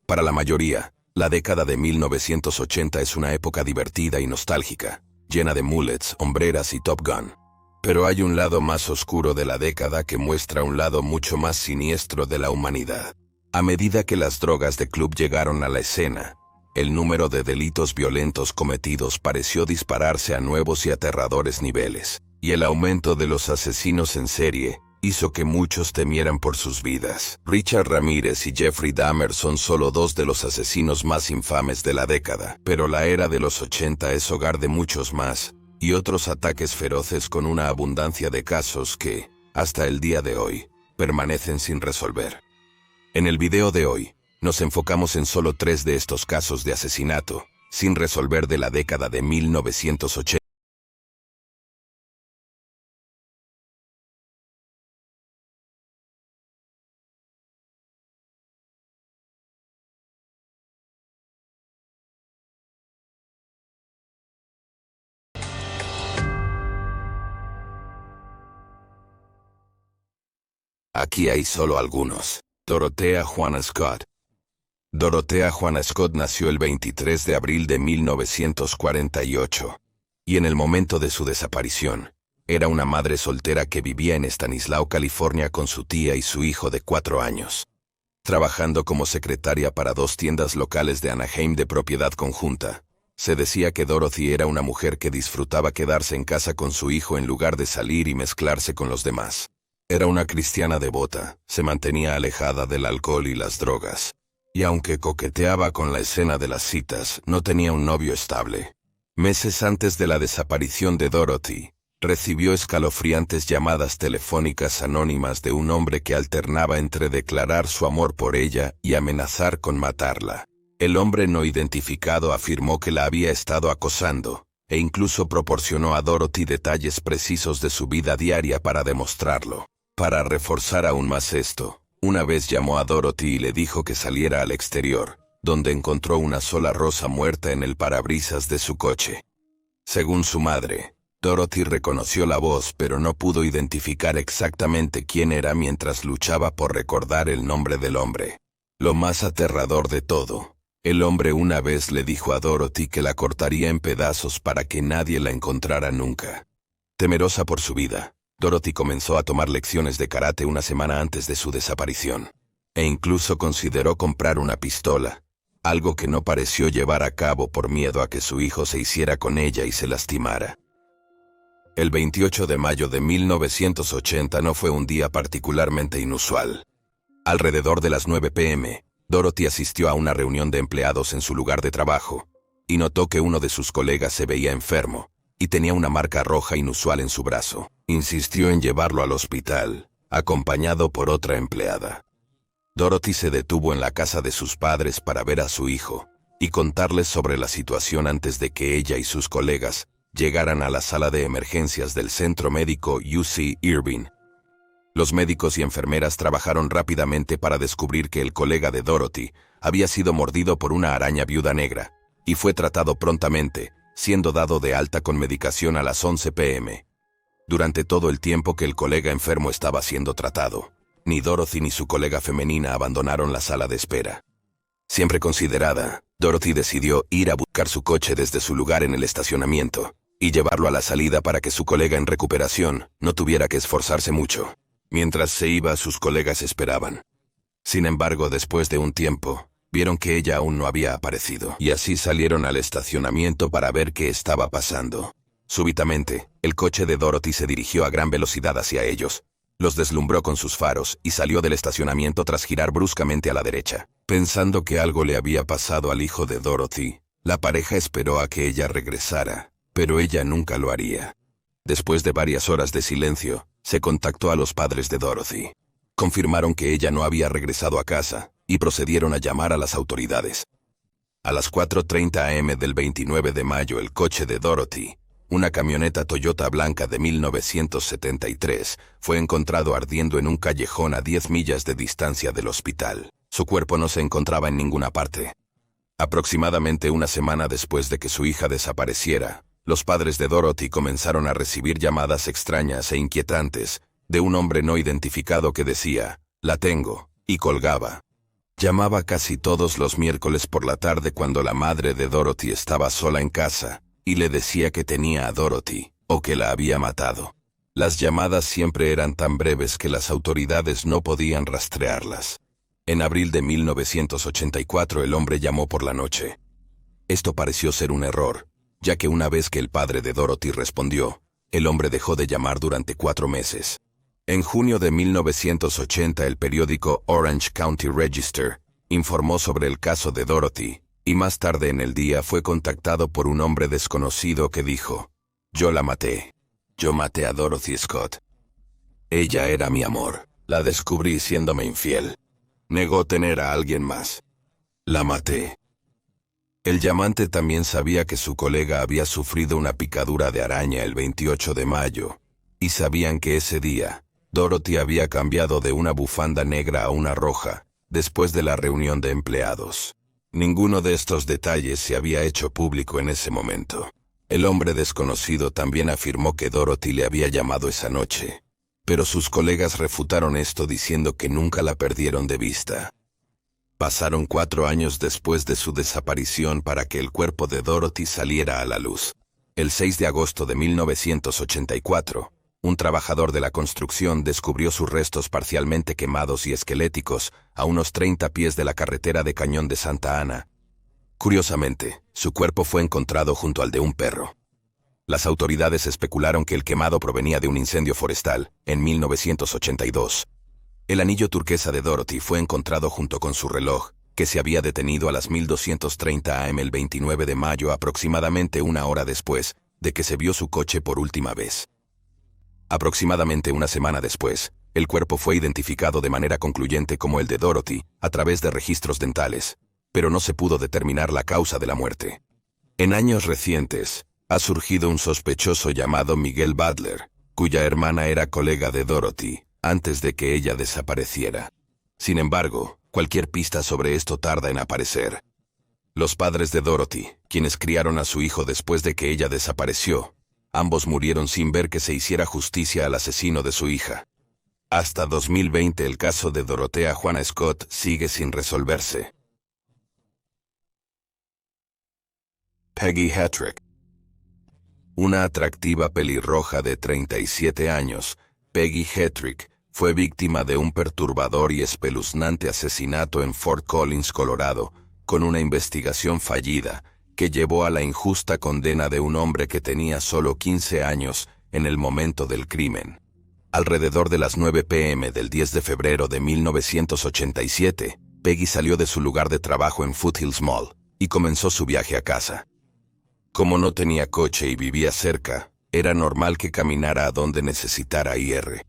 Para la mayoría, la década de 1980 es una época divertida y nostálgica, llena de mullets, hombreras y Top Gun. Pero hay un lado más oscuro de la década que muestra un lado mucho más siniestro de la humanidad. A medida que las drogas de club llegaron a la escena, el número de delitos violentos cometidos pareció dispararse a nuevos y aterradores niveles, y el aumento de los asesinos en serie hizo que muchos temieran por sus vidas. Richard Ramírez y Jeffrey Dahmer son solo dos de los asesinos más infames de la década, pero la era de los 80 es hogar de muchos más, y otros ataques feroces con una abundancia de casos que, hasta el día de hoy, permanecen sin resolver. En el video de hoy, nos enfocamos en solo 3 de estos casos de asesinato, sin resolver de la década de 1980. Aquí hay solo algunos. Dorothea Juana Scott. Dorothea Juana Scott nació el 23 de abril de 1948, y en el momento de su desaparición, era una madre soltera que vivía en Stanislaus, California con su tía y su hijo de 4 años, trabajando como secretaria para 2 tiendas locales de Anaheim de propiedad conjunta. Se decía que Dorothy era una mujer que disfrutaba quedarse en casa con su hijo en lugar de salir y mezclarse con los demás. Era una cristiana devota, se mantenía alejada del alcohol y las drogas, y aunque coqueteaba con la escena de las citas, no tenía un novio estable. Meses antes de la desaparición de Dorothy, recibió escalofriantes llamadas telefónicas anónimas de un hombre que alternaba entre declarar su amor por ella y amenazar con matarla. El hombre no identificado afirmó que la había estado acosando, e incluso proporcionó a Dorothy detalles precisos de su vida diaria para demostrarlo. Para reforzar aún más esto, una vez llamó a Dorothy y le dijo que saliera al exterior, donde encontró una sola rosa muerta en el parabrisas de su coche. Según su madre, Dorothy reconoció la voz pero no pudo identificar exactamente quién era mientras luchaba por recordar el nombre del hombre. Lo más aterrador de todo, el hombre una vez le dijo a Dorothy que la cortaría en pedazos para que nadie la encontrara nunca. Temerosa por su vida, Dorothy comenzó a tomar lecciones de karate una semana antes de su desaparición, e incluso consideró comprar una pistola, algo que no pareció llevar a cabo por miedo a que su hijo se hiciera con ella y se lastimara. El 28 de mayo de 1980 no fue un día particularmente inusual. Alrededor de las 9 p.m., Dorothy asistió a una reunión de empleados en su lugar de trabajo, y notó que uno de sus colegas se veía enfermo, y tenía una marca roja inusual en su brazo. Insistió en llevarlo al hospital, acompañado por otra empleada. Dorothy se detuvo en la casa de sus padres para ver a su hijo, y contarles sobre la situación antes de que ella y sus colegas llegaran a la sala de emergencias del centro médico UC Irving. Los médicos y enfermeras trabajaron rápidamente para descubrir que el colega de Dorothy había sido mordido por una araña viuda negra, y fue tratado prontamente, siendo dado de alta con medicación a las 11 p.m. Durante todo el tiempo que el colega enfermo estaba siendo tratado, ni Dorothy ni su colega femenina abandonaron la sala de espera. Siempre considerada, Dorothy decidió ir a buscar su coche desde su lugar en el estacionamiento, y llevarlo a la salida para que su colega en recuperación no tuviera que esforzarse mucho. Mientras se iba, sus colegas esperaban. Sin embargo, después de un tiempo, vieron que ella aún no había aparecido, y así salieron al estacionamiento para ver qué estaba pasando. Súbitamente, el coche de Dorothy se dirigió a gran velocidad hacia ellos, los deslumbró con sus faros y salió del estacionamiento tras girar bruscamente a la derecha. Pensando que algo le había pasado al hijo de Dorothy, la pareja esperó a que ella regresara, pero ella nunca lo haría. Después de varias horas de silencio, se contactó a los padres de Dorothy. Confirmaron que ella no había regresado a casa, y procedieron a llamar a las autoridades. A las 4:30 am del 29 de mayo, el coche de Dorothy, una camioneta Toyota blanca de 1973, fue encontrado ardiendo en un callejón a 10 millas de distancia del hospital. Su cuerpo no se encontraba en ninguna parte. Aproximadamente una semana después de que su hija desapareciera, los padres de Dorothy comenzaron a recibir llamadas extrañas e inquietantes de un hombre no identificado que decía, "La tengo", y colgaba. Llamaba casi todos los miércoles por la tarde cuando la madre de Dorothy estaba sola en casa, y le decía que tenía a Dorothy, o que la había matado. Las llamadas siempre eran tan breves que las autoridades no podían rastrearlas. En abril de 1984 el hombre llamó por la noche. Esto pareció ser un error, ya que una vez que el padre de Dorothy respondió, el hombre dejó de llamar durante 4 meses. En junio de 1980 el periódico Orange County Register informó sobre el caso de Dorothy, y más tarde en el día fue contactado por un hombre desconocido que dijo: «Yo la maté. Yo maté a Dorothy Scott. Ella era mi amor. La descubrí siéndome infiel. Negó tener a alguien más. La maté». El llamante también sabía que su colega había sufrido una picadura de araña el 28 de mayo, y sabían que ese día, Dorothy había cambiado de una bufanda negra a una roja, después de la reunión de empleados. Ninguno de estos detalles se había hecho público en ese momento. El hombre desconocido también afirmó que Dorothy le había llamado esa noche, pero sus colegas refutaron esto diciendo que nunca la perdieron de vista. Pasaron 4 años después de su desaparición para que el cuerpo de Dorothy saliera a la luz. El 6 de agosto de 1984, un trabajador de la construcción descubrió sus restos parcialmente quemados y esqueléticos a unos 30 pies de la carretera de Cañón de Santa Ana. Curiosamente, su cuerpo fue encontrado junto al de un perro. Las autoridades especularon que el quemado provenía de un incendio forestal en 1982. El anillo turquesa de Dorothy fue encontrado junto con su reloj, que se había detenido a las 12:30 am el 29 de mayo, aproximadamente 1 hora después de que se vio su coche por última vez. Aproximadamente una semana después, el cuerpo fue identificado de manera concluyente como el de Dorothy a través de registros dentales, pero no se pudo determinar la causa de la muerte. En años recientes, ha surgido un sospechoso llamado Miguel Butler, cuya hermana era colega de Dorothy, antes de que ella desapareciera. Sin embargo, cualquier pista sobre esto tarda en aparecer. Los padres de Dorothy, quienes criaron a su hijo después de que ella desapareció, ambos murieron sin ver que se hiciera justicia al asesino de su hija. Hasta 2020 el caso de Dorothea Juana Scott sigue sin resolverse. Peggy Hetrick. Una atractiva pelirroja de 37 años, Peggy Hetrick, fue víctima de un perturbador y espeluznante asesinato en Fort Collins, Colorado, con una investigación fallida que llevó a la injusta condena de un hombre que tenía solo 15 años en el momento del crimen. Alrededor de las 9 p.m. del 10 de febrero de 1987, Peggy salió de su lugar de trabajo en Foothills Mall y comenzó su viaje a casa. Como no tenía coche y vivía cerca, era normal que caminara a donde necesitara ir.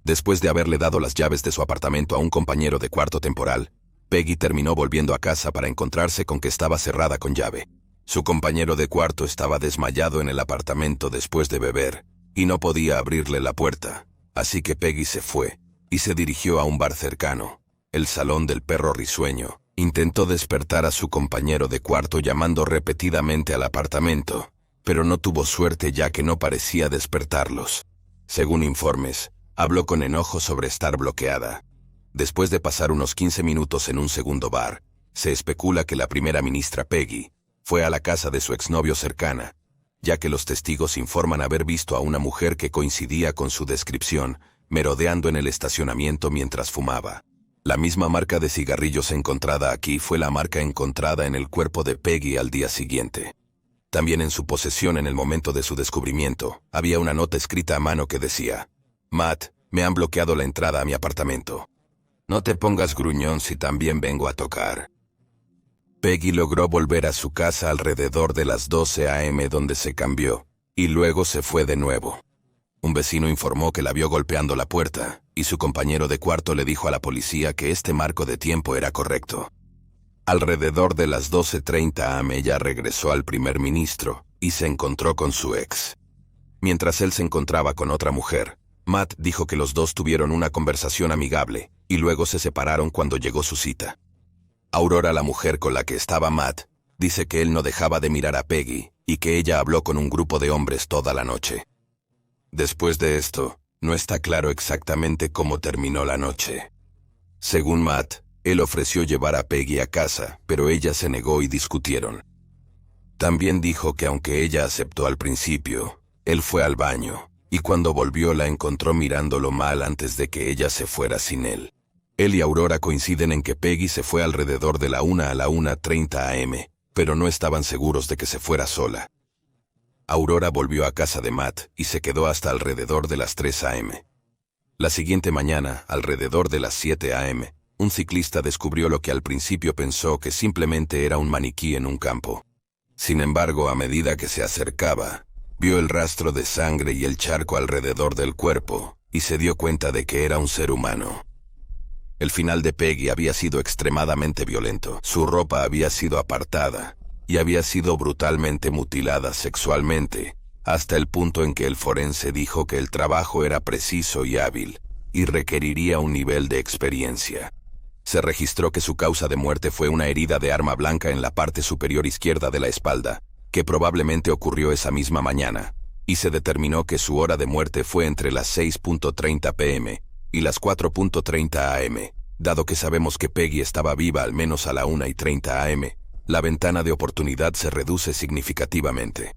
Después de haberle dado las llaves de su apartamento a un compañero de cuarto temporal, Peggy terminó volviendo a casa para encontrarse con que estaba cerrada con llave. Su compañero de cuarto estaba desmayado en el apartamento después de beber, y no podía abrirle la puerta, así que Peggy se fue, y se dirigió a un bar cercano, el Salón del Perro Risueño. Intentó despertar a su compañero de cuarto llamando repetidamente al apartamento, pero no tuvo suerte ya que no parecía despertarlos. Según informes, habló con enojo sobre estar bloqueada. Después de pasar unos 15 minutos en un segundo bar, se especula que la primera ministra Peggy fue a la casa de su exnovio cercana, ya que los testigos informan haber visto a una mujer que coincidía con su descripción, merodeando en el estacionamiento mientras fumaba. La misma marca de cigarrillos encontrada aquí fue la marca encontrada en el cuerpo de Peggy al día siguiente. También en su posesión en el momento de su descubrimiento, había una nota escrita a mano que decía: «Matt, me han bloqueado la entrada a mi apartamento. No te pongas gruñón si también vengo a tocar». Peggy logró volver a su casa alrededor de las 12 a.m. donde se cambió, y luego se fue de nuevo. Un vecino informó que la vio golpeando la puerta, y su compañero de cuarto le dijo a la policía que este marco de tiempo era correcto. Alrededor de las 12:30 am ella regresó al primer ministro, y se encontró con su ex. Mientras él se encontraba con otra mujer, Matt dijo que los dos tuvieron una conversación amigable, y luego se separaron cuando llegó su cita. Aurora, la mujer con la que estaba Matt, dice que él no dejaba de mirar a Peggy, y que ella habló con un grupo de hombres toda la noche. Después de esto, no está claro exactamente cómo terminó la noche. Según Matt, Él ofreció llevar a Peggy a casa, pero ella se negó y discutieron. También dijo que aunque ella aceptó al principio, él fue al baño, y cuando volvió la encontró mirándolo mal antes de que ella se fuera sin él. Él y Aurora coinciden en que Peggy se fue alrededor de la 1 a la 1:30 am, pero no estaban seguros de que se fuera sola. Aurora volvió a casa de Matt y se quedó hasta alrededor de las 3 am. La siguiente mañana, alrededor de las 7 am, un ciclista descubrió lo que al principio pensó que simplemente era un maniquí en un campo. Sin embargo, a medida que se acercaba, vio el rastro de sangre y el charco alrededor del cuerpo, y se dio cuenta de que era un ser humano. El final de Peggy había sido extremadamente violento. Su ropa había sido apartada, y había sido brutalmente mutilada sexualmente, hasta el punto en que el forense dijo que el trabajo era preciso y hábil, y requeriría un nivel de experiencia. Se registró que su causa de muerte fue una herida de arma blanca en la parte superior izquierda de la espalda, que probablemente ocurrió esa misma mañana, y se determinó que su hora de muerte fue entre las 6:30 p.m. y las 4:30 am. Dado que sabemos que Peggy estaba viva al menos a la 1:30 am, la ventana de oportunidad se reduce significativamente.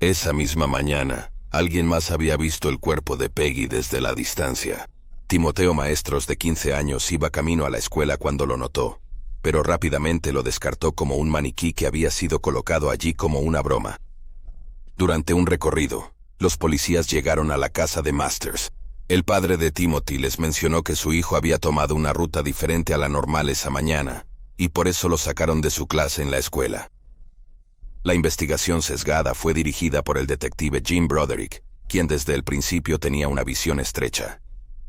Esa misma mañana, alguien más había visto el cuerpo de Peggy desde la distancia. Timoteo Maestros, de 15 años, iba camino a la escuela cuando lo notó, pero rápidamente lo descartó como un maniquí que había sido colocado allí como una broma. Durante un recorrido, los policías llegaron a la casa de Masters. El padre de Timothy les mencionó que su hijo había tomado una ruta diferente a la normal esa mañana, y por eso lo sacaron de su clase en la escuela. La investigación sesgada fue dirigida por el detective Jim Broderick, quien desde el principio tenía una visión estrecha.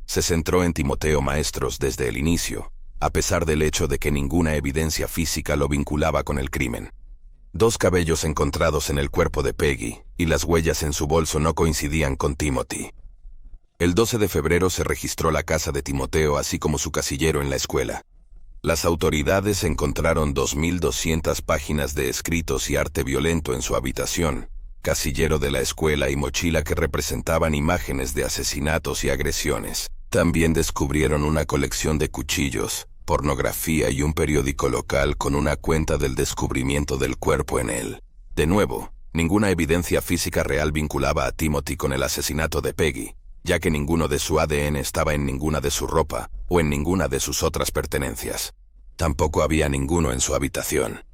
Se centró en Timoteo Maestros desde el inicio, a pesar del hecho de que ninguna evidencia física lo vinculaba con el crimen. 2 cabellos encontrados en el cuerpo de Peggy y las huellas en su bolso no coincidían con Timothy. El 12 de febrero se registró la casa de Timoteo así como su casillero en la escuela. Las autoridades encontraron 2.200 páginas de escritos y arte violento en su habitación, casillero de la escuela y mochila que representaban imágenes de asesinatos y agresiones. También descubrieron una colección de cuchillos, pornografía y un periódico local con una cuenta del descubrimiento del cuerpo en él. De nuevo, ninguna evidencia física real vinculaba a Timothy con el asesinato de Peggy, ya que ninguno de su ADN estaba en ninguna de su ropa o en ninguna de sus otras pertenencias. Tampoco había ninguno en su habitación.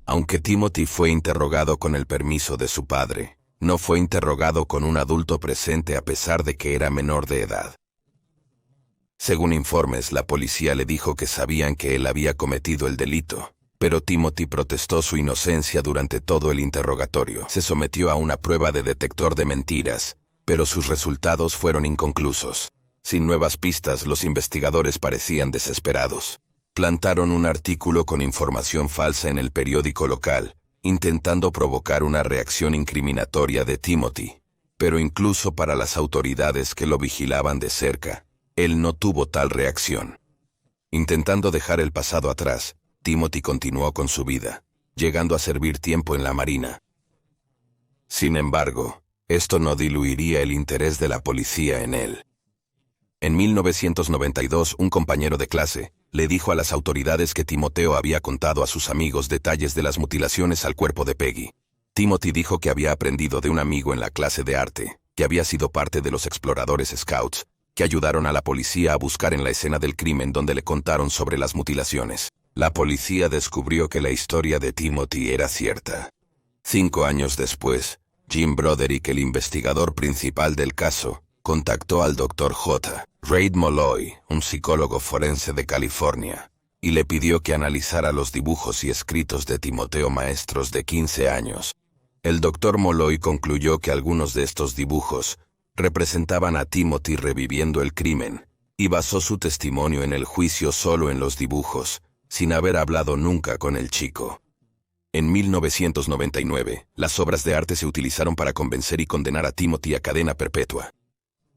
Aunque Timothy fue interrogado con el permiso de su padre, no fue interrogado con un adulto presente a pesar de que era menor de edad. Según informes, la policía le dijo que sabían que él había cometido el delito, pero Timothy protestó su inocencia durante todo el interrogatorio. Se sometió a una prueba de detector de mentiras, pero sus resultados fueron inconclusos. Sin nuevas pistas, los investigadores parecían desesperados. Plantaron un artículo con información falsa en el periódico local, intentando provocar una reacción incriminatoria de Timothy, pero incluso para las autoridades que lo vigilaban de cerca, él no tuvo tal reacción. Intentando dejar el pasado atrás, Timothy continuó con su vida, llegando a servir tiempo en la Marina. Sin embargo, esto no diluiría el interés de la policía en él. En 1992, un compañero de clase le dijo a las autoridades que Timoteo había contado a sus amigos detalles de las mutilaciones al cuerpo de Peggy. Timothy dijo que había aprendido de un amigo en la clase de arte, que había sido parte de los exploradores Scouts, que ayudaron a la policía a buscar en la escena del crimen donde le contaron sobre las mutilaciones. La policía descubrió que la historia de Timothy era cierta. 5 años después, Jim Broderick, el investigador principal del caso, contactó al Dr. J. Reid Molloy, un psicólogo forense de California, y le pidió que analizara los dibujos y escritos de Timoteo Maestros, de 15 años. El Dr. Molloy concluyó que algunos de estos dibujos representaban a Timothy reviviendo el crimen, y basó su testimonio en el juicio solo en los dibujos, sin haber hablado nunca con el chico. En 1999, las obras de arte se utilizaron para convencer y condenar a Timothy a cadena perpetua.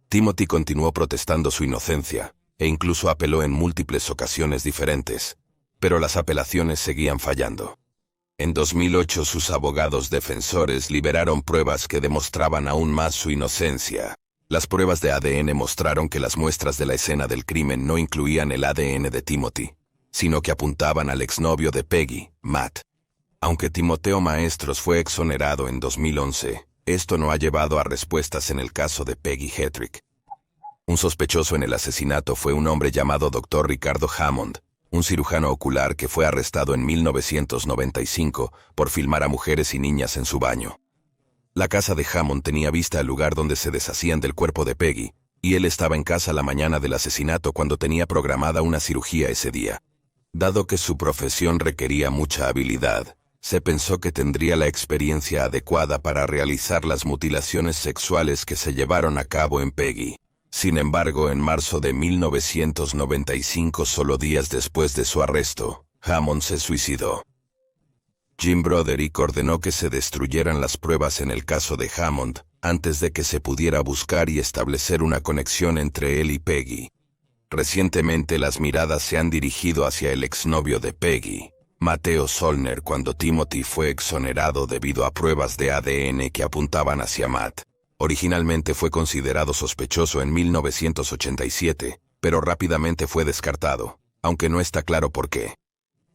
Timothy continuó protestando su inocencia, e incluso apeló en múltiples ocasiones diferentes, pero las apelaciones seguían fallando. En 2008 sus abogados defensores liberaron pruebas que demostraban aún más su inocencia. Las pruebas de ADN mostraron que las muestras de la escena del crimen no incluían el ADN de Timothy, sino que apuntaban al exnovio de Peggy, Matt. Aunque Timoteo Maestros fue exonerado en 2011, esto no ha llevado a respuestas en el caso de Peggy Hetrick. Un sospechoso en el asesinato fue un hombre llamado Dr. Ricardo Hammond, un cirujano ocular que fue arrestado en 1995 por filmar a mujeres y niñas en su baño. La casa de Hammond tenía vista al lugar donde se deshacían del cuerpo de Peggy, y él estaba en casa la mañana del asesinato cuando tenía programada una cirugía ese día. Dado que su profesión requería mucha habilidad, se pensó que tendría la experiencia adecuada para realizar las mutilaciones sexuales que se llevaron a cabo en Peggy. Sin embargo, en marzo de 1995, solo días después de su arresto, Hammond se suicidó. Jim Broderick ordenó que se destruyeran las pruebas en el caso de Hammond, antes de que se pudiera buscar y establecer una conexión entre él y Peggy. Recientemente las miradas se han dirigido hacia el exnovio de Peggy, Mateo Zollner, cuando Timothy fue exonerado debido a pruebas de ADN que apuntaban hacia Matt. Originalmente fue considerado sospechoso en 1987, pero rápidamente fue descartado, aunque no está claro por qué.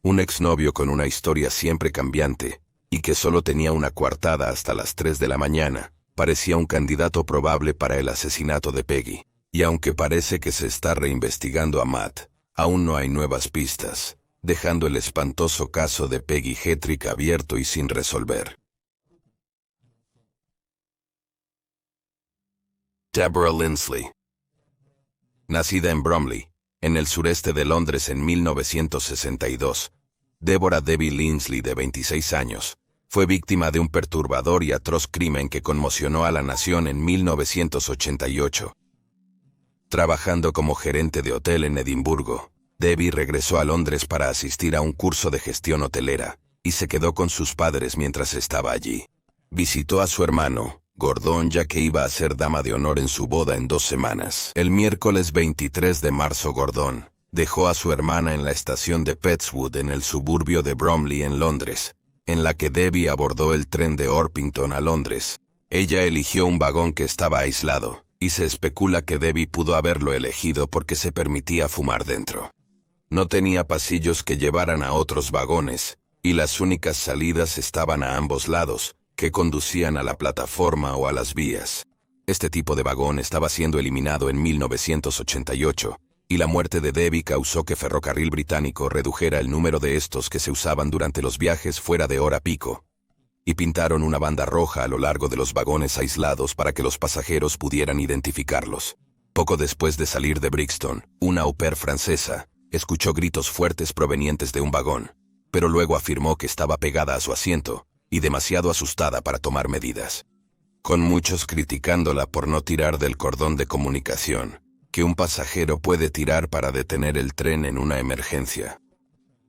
Un exnovio con una historia siempre cambiante, y que solo tenía una coartada hasta las 3 de la mañana, parecía un candidato probable para el asesinato de Peggy. Y aunque parece que se está reinvestigando a Matt, aún no hay nuevas pistas, dejando el espantoso caso de Peggy Hetrick abierto y sin resolver. Deborah Lindsley. Nacida en Bromley, en el sureste de Londres en 1962, Deborah Debbie Lindsley, de 26 años, fue víctima de un perturbador y atroz crimen que conmocionó a la nación en 1988. Trabajando como gerente de hotel en Edimburgo, Debbie regresó a Londres para asistir a un curso de gestión hotelera, y se quedó con sus padres mientras estaba allí. Visitó a su hermano, Gordon, ya que iba a ser dama de honor en su boda en 2 semanas. El miércoles 23 de marzo, Gordon dejó a su hermana en la estación de Pettswood en el suburbio de Bromley en Londres, en la que Debbie abordó el tren de Orpington a Londres. Ella eligió un vagón que estaba aislado, y se especula que Debbie pudo haberlo elegido porque se permitía fumar dentro. No tenía pasillos que llevaran a otros vagones, y las únicas salidas estaban a ambos lados, que conducían a la plataforma o a las vías. Este tipo de vagón estaba siendo eliminado en 1988, y la muerte de Debbie causó que Ferrocarril Británico redujera el número de estos que se usaban durante los viajes fuera de hora pico, y pintaron una banda roja a lo largo de los vagones aislados para que los pasajeros pudieran identificarlos. Poco después de salir de Brixton, una au pair francesa escuchó gritos fuertes provenientes de un vagón, pero luego afirmó que estaba pegada a su asiento y demasiado asustada para tomar medidas. Con muchos criticándola por no tirar del cordón de comunicación, que un pasajero puede tirar para detener el tren en una emergencia.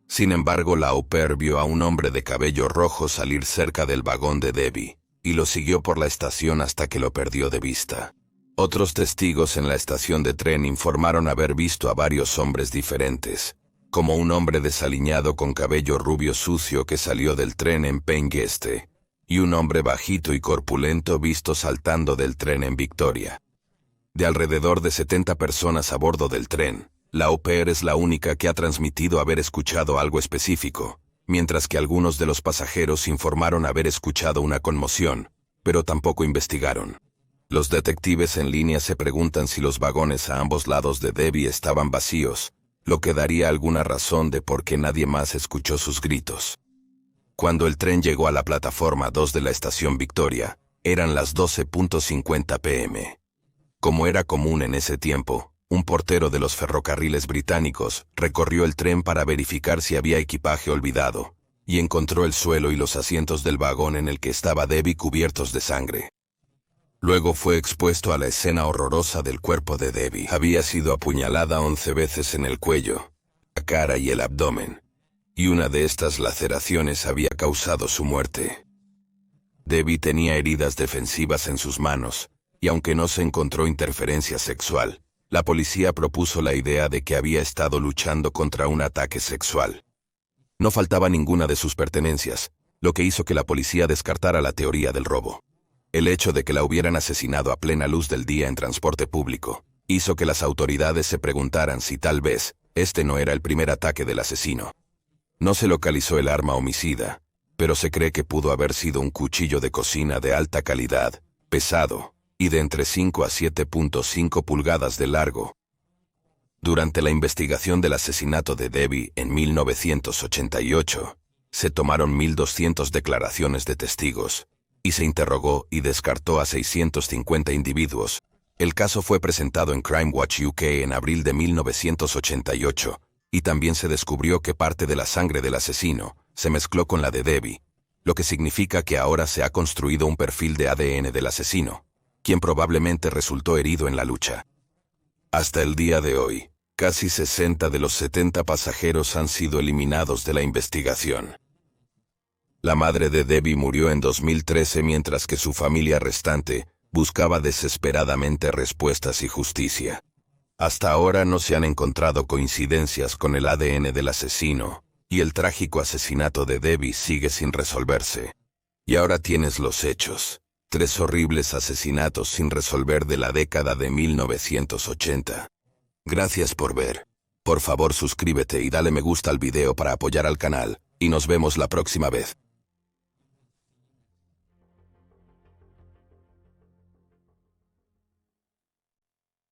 Sin embargo, la au pair vio a un hombre de cabello rojo salir cerca del vagón de Debbie, y lo siguió por la estación hasta que lo perdió de vista. Otros testigos en la estación de tren informaron haber visto a varios hombres diferentes, como un hombre desaliñado con cabello rubio sucio que salió del tren en Pengueste, y un hombre bajito y corpulento visto saltando del tren en Victoria. De alrededor de 70 personas a bordo del tren, la au pair es la única que ha transmitido haber escuchado algo específico, mientras que algunos de los pasajeros informaron haber escuchado una conmoción, pero tampoco investigaron. Los detectives en línea se preguntan si los vagones a ambos lados de Debbie estaban vacíos, lo que daría alguna razón de por qué nadie más escuchó sus gritos. Cuando el tren llegó a la plataforma 2 de la estación Victoria, eran las 12:50 p.m. Como era común en ese tiempo, un portero de los ferrocarriles británicos recorrió el tren para verificar si había equipaje olvidado, y encontró el suelo y los asientos del vagón en el que estaba Debbie cubiertos de sangre. Luego fue expuesto a la escena horrorosa del cuerpo de Debbie. Había sido apuñalada 11 veces en el cuello, la cara y el abdomen, y una de estas laceraciones había causado su muerte. Debbie tenía heridas defensivas en sus manos, y aunque no se encontró interferencia sexual, la policía propuso la idea de que había estado luchando contra un ataque sexual. No faltaba ninguna de sus pertenencias, lo que hizo que la policía descartara la teoría del robo. El hecho de que la hubieran asesinado a plena luz del día en transporte público hizo que las autoridades se preguntaran si tal vez este no era el primer ataque del asesino. No se localizó el arma homicida, pero se cree que pudo haber sido un cuchillo de cocina de alta calidad, pesado, y de entre 5 a 7.5 pulgadas de largo. Durante la investigación del asesinato de Debbie en 1988, se tomaron 1.200 declaraciones de testigos, y se interrogó y descartó a 650 individuos. El caso fue presentado en Crime Watch UK en abril de 1988, y también se descubrió que parte de la sangre del asesino se mezcló con la de Debbie, lo que significa que ahora se ha construido un perfil de ADN del asesino, quien probablemente resultó herido en la lucha. Hasta el día de hoy, casi 60 de los 70 pasajeros han sido eliminados de la investigación. La madre de Debbie murió en 2013 mientras que su familia restante buscaba desesperadamente respuestas y justicia. Hasta ahora no se han encontrado coincidencias con el ADN del asesino, y el trágico asesinato de Debbie sigue sin resolverse. Y ahora tienes los hechos. 3 horribles asesinatos sin resolver de la década de 1980. Gracias por ver. Por favor suscríbete y dale me gusta al video para apoyar al canal, y nos vemos la próxima vez.